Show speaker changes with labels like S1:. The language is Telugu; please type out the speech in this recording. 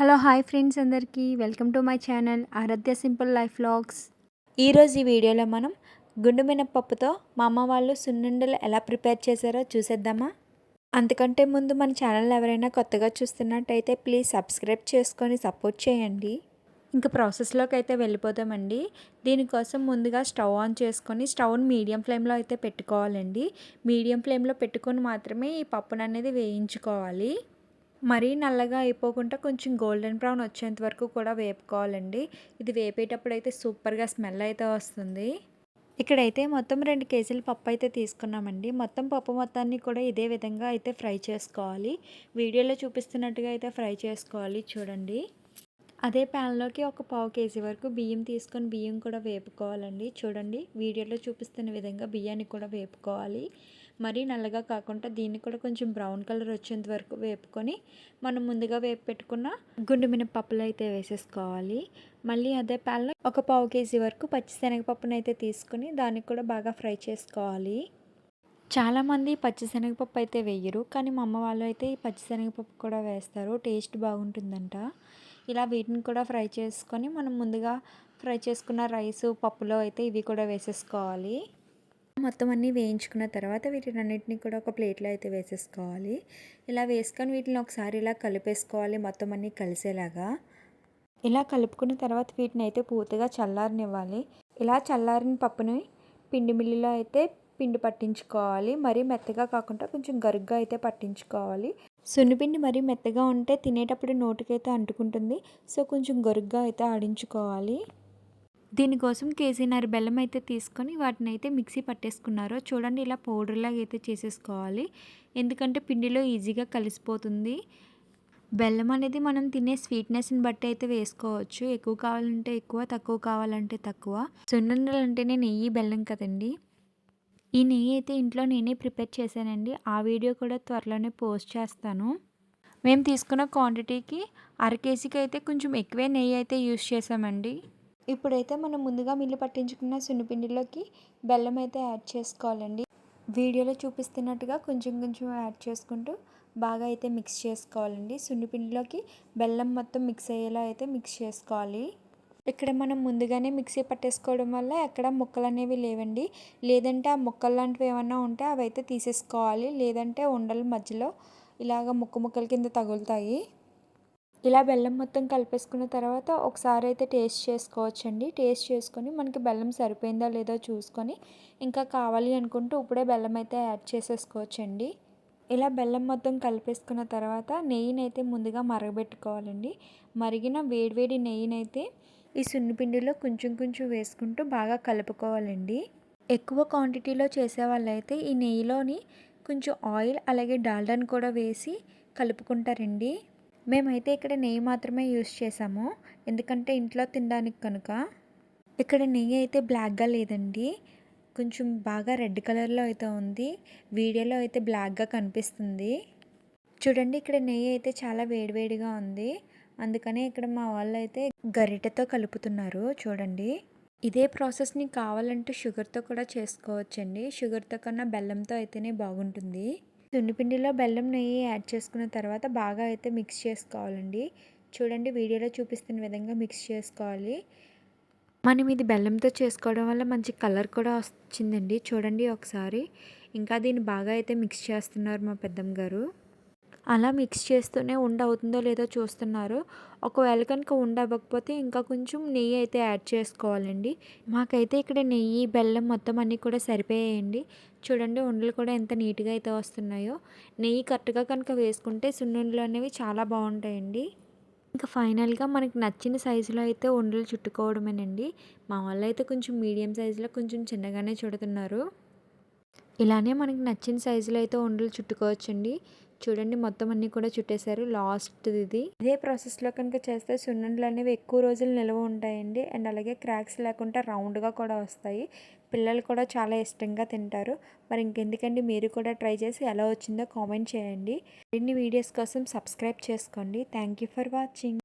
S1: హలో హాయ్ ఫ్రెండ్స్ అందరికీ welcome to my channel Aaradhya simple life vlogs. ఈరోజు ఈ వీడియోలో మనం గుండు మినపప్పుతో మా అమ్మ వాళ్ళు సున్నుండలు ఎలా ప్రిపేర్ చేశారో చూసేద్దామా. అంతకంటే ముందు మన ఛానల్ ఎవరైనా కొత్తగా చూస్తున్నట్టయితే ప్లీజ్ సబ్స్క్రైబ్ చేసుకొని సపోర్ట్ చేయండి. ఇంకా ప్రాసెస్లోకి అయితే వెళ్ళిపోతామండి. దీనికోసం ముందుగా స్టవ్ ఆన్ చేసుకొని స్టవ్ని మీడియం ఫ్లేమ్లో అయితే పెట్టుకోవాలండి. మీడియం ఫ్లేమ్లో పెట్టుకొని మాత్రమే ఈ పప్పును అనేది వేయించుకోవాలి. మరీ నల్లగా అయిపోకుండా కొంచెం గోల్డెన్ బ్రౌన్ వచ్చేంత వరకు కూడా వేపుకోవాలండి. ఇది వేపేటప్పుడు అయితే సూపర్గా స్మెల్ అయితే వస్తుంది. ఇక్కడైతే మొత్తం 2 కేజీల పప్పు అయితే తీసుకున్నామండి. మొత్తం పప్పు మొత్తాన్ని కూడా ఇదే విధంగా అయితే ఫ్రై చేసుకోవాలి. వీడియోలో చూపిస్తున్నట్టుగా అయితే ఫ్రై చేసుకోవాలి చూడండి. అదే ప్యాన్లోకి ఒక పావు కేజీ వరకు బియ్యం తీసుకొని బియ్యం కూడా వేపుకోవాలండి. చూడండి వీడియోలో చూపిస్తున్న విధంగా బియ్యాన్ని కూడా వేపుకోవాలి. మరీ నల్లగా కాకుండా దీన్ని కూడా కొంచెం బ్రౌన్ కలర్ వచ్చేంత వరకు వేపుకొని మనం ముందుగా వేపు పెట్టుకున్న గుండు మినపప్పులు అయితే వేసేసుకోవాలి. మళ్ళీ అదే ప్యాన్లో ఒక పావు కేజీ వరకు పచ్చిశనగపప్పును అయితే తీసుకొని దాన్ని కూడా బాగా ఫ్రై చేసుకోవాలి. చాలామంది పచ్చిశనగపప్పు అయితే వేయరు, కానీ మా అమ్మ వాళ్ళు అయితే ఈ పచ్చిశనగపప్పు కూడా వేస్తారు, టేస్ట్ బాగుంటుందంట. ఇలా వీటిని కూడా ఫ్రై చేసుకొని మనం ముందుగా ఫ్రై చేసుకున్న రైసు పప్పులో అయితే ఇవి కూడా వేసేసుకోవాలి. మొత్తం అన్నీ వేయించుకున్న తర్వాత వీటినన్నిటిని కూడా ఒక ప్లేట్లో అయితే వేసేసుకోవాలి. ఇలా వేసుకొని వీటిని ఒకసారి ఇలా కలిపేసుకోవాలి మొత్తం అన్నీ కలిసేలాగా. ఇలా కలుపుకున్న తర్వాత వీటిని అయితే పూర్తిగా చల్లారనివ్వాలి. ఇలా చల్లారిన పప్పుని పిండి మిల్లులో అయితే పిండి పట్టించుకోవాలి. మరీ మెత్తగా కాకుండా కొంచెం గరుగ్గా అయితే పట్టించుకోవాలి. సున్నిపిండి మరీ మెత్తగా ఉంటే తినేటప్పుడు నోటికైతే అంటుకుంటుంది. సో కొంచెం గరుగ్గా అయితే ఆడించుకోవాలి. దీనికోసం కేజీన్నర బెల్లం అయితే తీసుకొని వాటిని అయితే మిక్సీ పట్టేసుకున్నారు. చూడండి ఇలా పౌడర్లాగా అయితే చేసేసుకోవాలి. ఎందుకంటే పిండిలో ఈజీగా కలిసిపోతుంది. బెల్లం అనేది మనం తినే స్వీట్నెస్ని బట్టి అయితే వేసుకోవచ్చు. ఎక్కువ కావాలంటే ఎక్కువ, తక్కువ కావాలంటే తక్కువ. సున్నుండలు అంటేనే నెయ్యి బెల్లం కదండి. ఈ నెయ్యి అయితే ఇంట్లో నేనే ప్రిపేర్ చేశానండి. ఆ వీడియో కూడా త్వరలోనే పోస్ట్ చేస్తాను. మేము తీసుకున్న క్వాంటిటీకి అర కేజీకి అయితే కొంచెం ఎక్కువే నెయ్యి అయితే యూస్ చేసామండి. ఇప్పుడైతే మనం ముందుగా మిల్లు పట్టించుకున్న సున్నిపిండిలోకి బెల్లం అయితే యాడ్ చేసుకోవాలండి. వీడియోలో చూపిస్తున్నట్టుగా కొంచెం కొంచెం యాడ్ చేసుకుంటూ బాగా అయితే మిక్స్ చేసుకోవాలండి. సున్నిపిండిలోకి బెల్లం మొత్తం మిక్స్ అయ్యేలా అయితే మిక్స్ చేసుకోవాలి. ఇక్కడ మనం ముందుగానే మిక్సీ పట్టేసుకోవడం వల్ల ఎక్కడ ముక్కలు అనేవి లేవండి. లేదంటే ఆ ముక్కలు లాంటివి ఏమన్నా ఉంటే అవి అయితే తీసేసుకోవాలి. లేదంటే ఉండలు మధ్యలో ఇలాగ ముక్కల కింద తగులుతాయి. ఇలా బెల్లం మొత్తం కలిపేసుకున్న తర్వాత ఒకసారి అయితే టేస్ట్ చేసుకోవచ్చండి. టేస్ట్ చేసుకొని మనకి బెల్లం సరిపోయిందా లేదో చూసుకొని ఇంకా కావాలి అనుకుంటూ ఇప్పుడే బెల్లం అయితే యాడ్ చేసేసుకోవచ్చండి. ఇలా బెల్లం మొత్తం కలిపేసుకున్న తర్వాత నెయ్యినైతే ముందుగా మరగబెట్టుకోవాలండి. మరిగిన వేడివేడి నెయ్యినైతే ఈ సున్నిపిండిలో కొంచెం కొంచెం వేసుకుంటూ బాగా కలుపుకోవాలండి. ఎక్కువ క్వాంటిటీలో చేసే వాళ్ళైతే ఈ నెయ్యిలోని కొంచెం ఆయిల్ అలాగే డాల్డాని కూడా వేసి కలుపుకుంటారండి. మేమైతే ఇక్కడ నెయ్యి మాత్రమే యూస్ చేసాము, ఎందుకంటే ఇంట్లో తినడానికి కనుక. ఇక్కడ నెయ్యి అయితే బ్లాక్గా లేదండి, కొంచెం బాగా రెడ్ కలర్లో అయితే ఉంది. వీడియోలో అయితే బ్లాక్గా కనిపిస్తుంది. చూడండి ఇక్కడ నెయ్యి అయితే చాలా వేడివేడిగా ఉంది. అందుకనే ఇక్కడ మా వాళ్ళు అయితే గరిటెతో కలుపుతున్నారు చూడండి. ఇదే ప్రాసెస్ని కావాలంటే షుగర్తో కూడా చేసుకోవచ్చండి. షుగర్తో కన్నా బెల్లంతో అయితేనే బాగుంటుంది. సున్నిపిండిలో బెల్లం నెయ్యి యాడ్ చేసుకున్న తర్వాత బాగా అయితే మిక్స్ చేసుకోవాలండి. చూడండి వీడియోలో చూపిస్తున్న విధంగా మిక్స్ చేసుకోవాలి. మనం ఇది బెల్లంతో చేసుకోవడం వల్ల మంచి కలర్ కూడా వచ్చిందండి. చూడండి ఒకసారి. ఇంకా దీన్ని బాగా అయితే మిక్స్ చేస్తున్నారు మా పెద్దమ్మ గారు. అలా మిక్స్ చేస్తూనే అవుతుందో లేదో చూస్తున్నారు. ఒకవేళ కనుక అవ్వకపోతే ఇంకా కొంచెం నెయ్యి అయితే యాడ్ చేసుకోవాలండి. మాకైతే ఇక్కడ నెయ్యి బెల్లం మొత్తం అన్నీ కూడా సరిపోయాయండి. చూడండి ఉండలు కూడా ఎంత నీట్గా అయితే వస్తున్నాయో. నెయ్యి కరెక్ట్గా కనుక వేసుకుంటే సున్నుండలు అనేవి చాలా బాగుంటాయండి. ఇంకా ఫైనల్గా మనకి నచ్చిన సైజులో అయితే ఉండలు చుట్టుకోవడమేనండి. మా వాళ్ళు అయితే కొంచెం మీడియం సైజులో కొంచెం చిన్నగానే చుడుతున్నారు. ఇలానే మనకి నచ్చిన సైజులో అయితే ఉండలు చుట్టుకోవచ్చండి. చూడండి మొత్తం అన్నీ కూడా చుట్టేశారు. లాస్ట్ది ఇదే ప్రాసెస్లో కనుక చేస్తే సున్నుండలు అనేవి ఎక్కువ రోజులు నిల్వ ఉంటాయండి. అండ్ అలాగే క్రాక్స్ లేకుండా రౌండ్గా కూడా వస్తాయి. పిల్లలు కూడా చాలా ఇష్టంగా తింటారు. మరి ఇంకెందుకండి, మీరు కూడా ట్రై చేసి ఎలా వచ్చిందో కామెంట్ చేయండి. మరిన్ని వీడియోస్ కోసం సబ్స్క్రైబ్ చేసుకోండి. Thank you for watching.